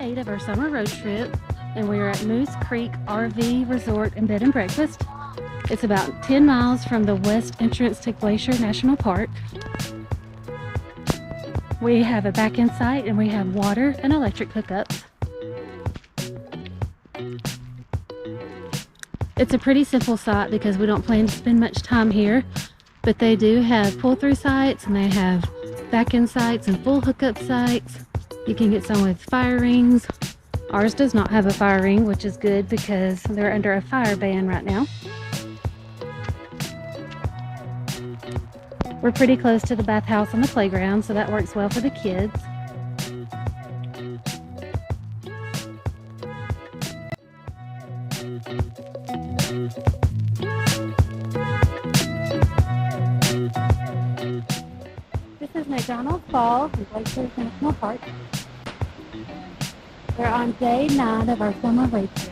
8 of our summer road trip, and we are at Moose Creek RV Resort and Bed and Breakfast. It's about 10 miles from the west entrance to Glacier National Park. We have a back-end site and we have water and electric hookups. It's a pretty simple site because we don't plan to spend much time here, but they do have pull-through sites and they have back-end sites and full hookup sites. You can get some with fire rings. Ours does not have a fire ring, which is good because they're under a fire ban right now. We're pretty close to the bathhouse and the playground, so that works well for the kids. This is McDonald Falls in Glacier National Park. We're on day 9 of our summer road trip.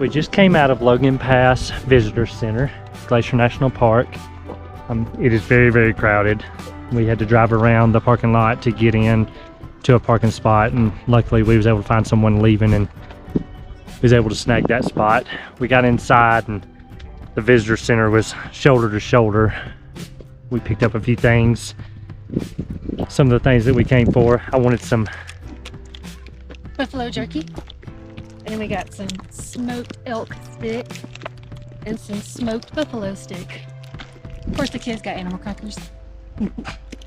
We just came out of Logan Pass Visitor Center, Glacier National Park. It is very, very crowded. We had to drive around the parking lot to get in to a parking spot, and luckily we was able to find someone leaving and was able to snag that spot. We got inside and the visitor center was shoulder to shoulder. We picked up a few things. Some of the things that we came for. I wanted some Buffalo jerky. And we got some smoked elk stick and some smoked buffalo stick. Of course, the kids got animal crackers.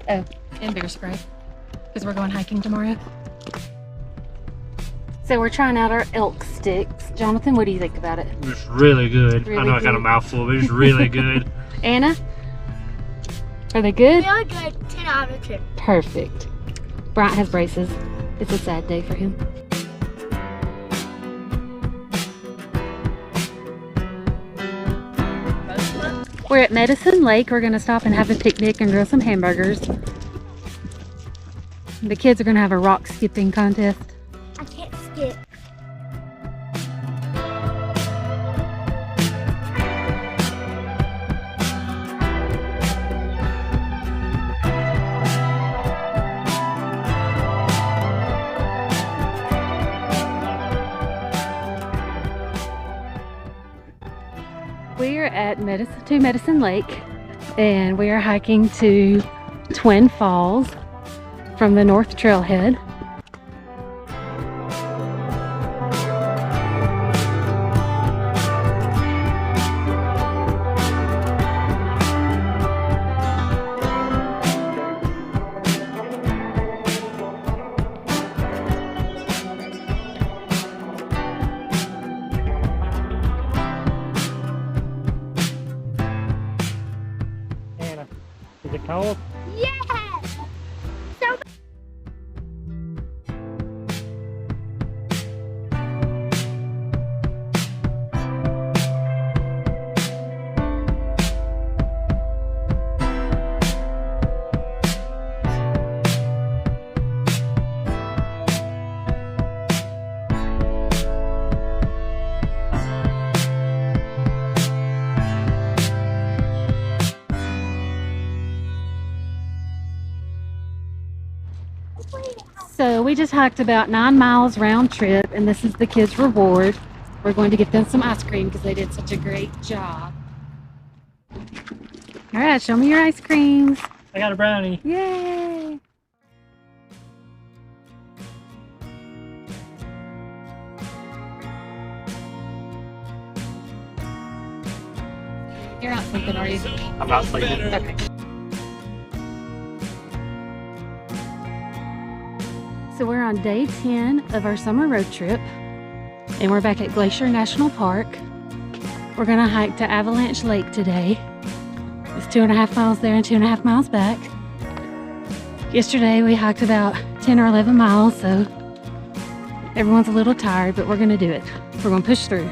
Oh, and bear spray, because we're going hiking tomorrow. So we're trying out our elk sticks. Jonathan, what do you think about it? It's really good. Really I know good. I got a mouthful, but it's really good. Anna, are they good? They are good. 10 out of 10. Perfect. Bryant has braces. It's a sad day for him. We're at Medicine Lake. We're gonna stop and have a picnic and grill some hamburgers. The kids are gonna have a rock skipping contest. I can't skip. We are at Medicine Lake, and we are hiking to Twin Falls from the North Trailhead. Anna, is it cold? Yes! So So we just hiked about 9 miles round trip, and this is the kids' reward. We're going to get them some ice cream because they did such a great job. All right, show me your ice creams. I got a brownie. Yay! You're not sleeping, are you? I'm not sleeping. Okay. So we're on day 10 of our summer road trip, and we're back at Glacier National Park. We're gonna hike to Avalanche Lake today. It's 2.5 miles there and 2.5 miles back. Yesterday we hiked about 10 or 11 miles, so everyone's a little tired, but we're gonna do it. We're gonna push through.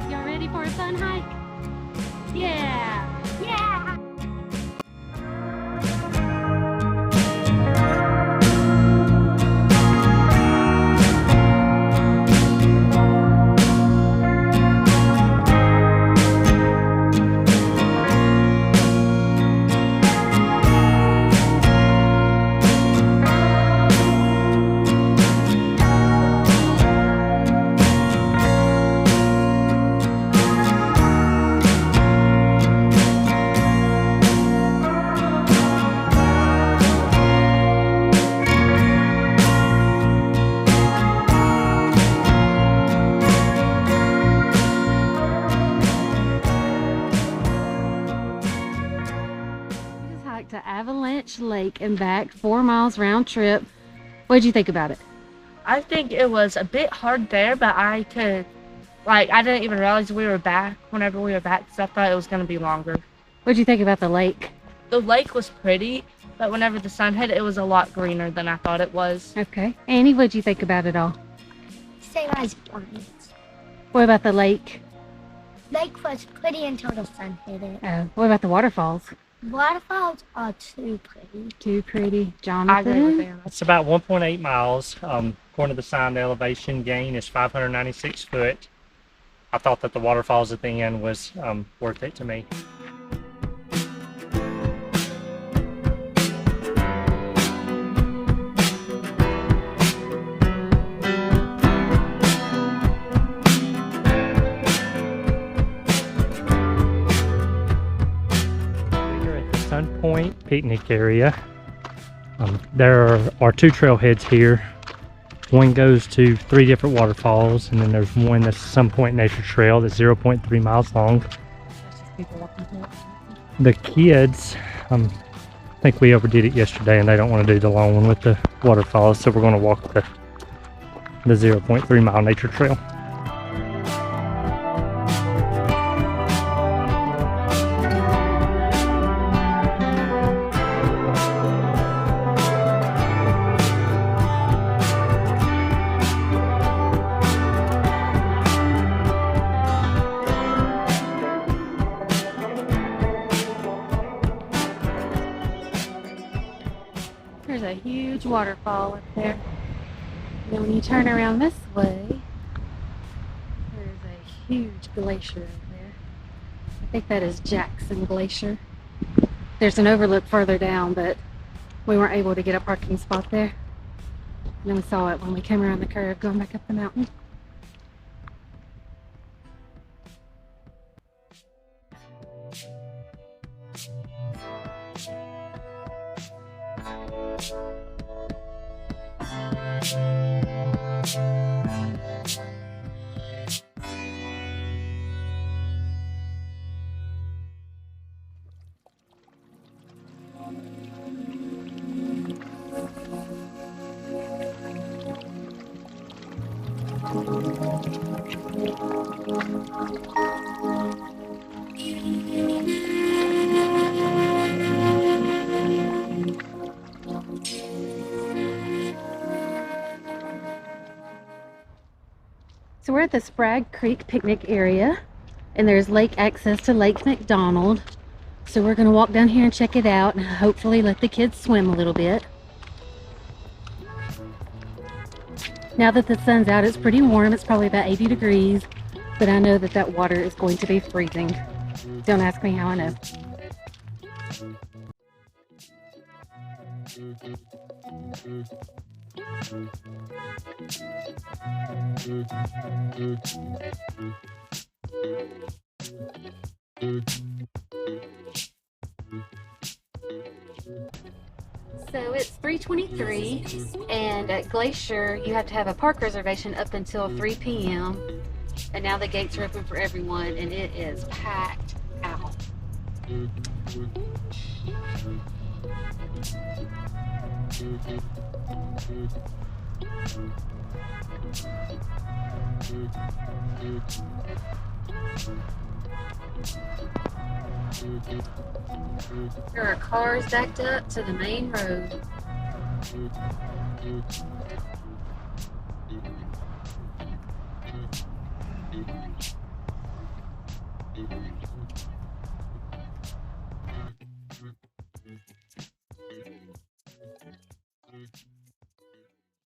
Y'all ready for a fun hike? Yeah! Yeah. We just hiked to Avalanche Lake and back, 4 miles round trip. What did you think about it? I think it was a bit hard there, but I didn't even realize we were back whenever we were back because I thought it was going to be longer. What did you think about the lake? The lake was pretty, but whenever the sun hit, it was a lot greener than I thought it was. Okay. Annie, what did you think about it all? Same as blind. What about the lake? Lake was pretty until the sun hit it. What about the waterfalls? Waterfalls are too pretty. Too pretty. I agree with Jonathan? Anna. It's about 1.8 miles. According to the sign, the elevation gain is 596 foot. I thought that the waterfalls at the end was worth it to me. We're at the Sun Point picnic area. There are 2 trailheads here. One goes to 3 different waterfalls, and then there's one that's Sun Point Nature Trail that's 0.3 miles long. The kids, I think we overdid it yesterday, and they don't want to do the long one with the waterfalls, so we're going to walk the 0.3 mile nature trail. There's a huge waterfall up there. And then when you turn around this way, there's a huge glacier up there. I think that is Jackson Glacier. There's an overlook further down, but we weren't able to get a parking spot there. And then we saw it when we came around the curve going back up the mountain. So we're at the Sprague Creek picnic area, and there's lake access to Lake McDonald. So we're going to walk down here and check it out and hopefully let the kids swim a little bit. Now that the sun's out, it's pretty warm. It's probably about 80 degrees, but I know that that water is going to be freezing. Don't ask me how I know. So it's 3:23, and at Glacier you have to have a park reservation up until 3 p.m. And now the gates are open for everyone, and it is packed out. There are cars backed up to the main road.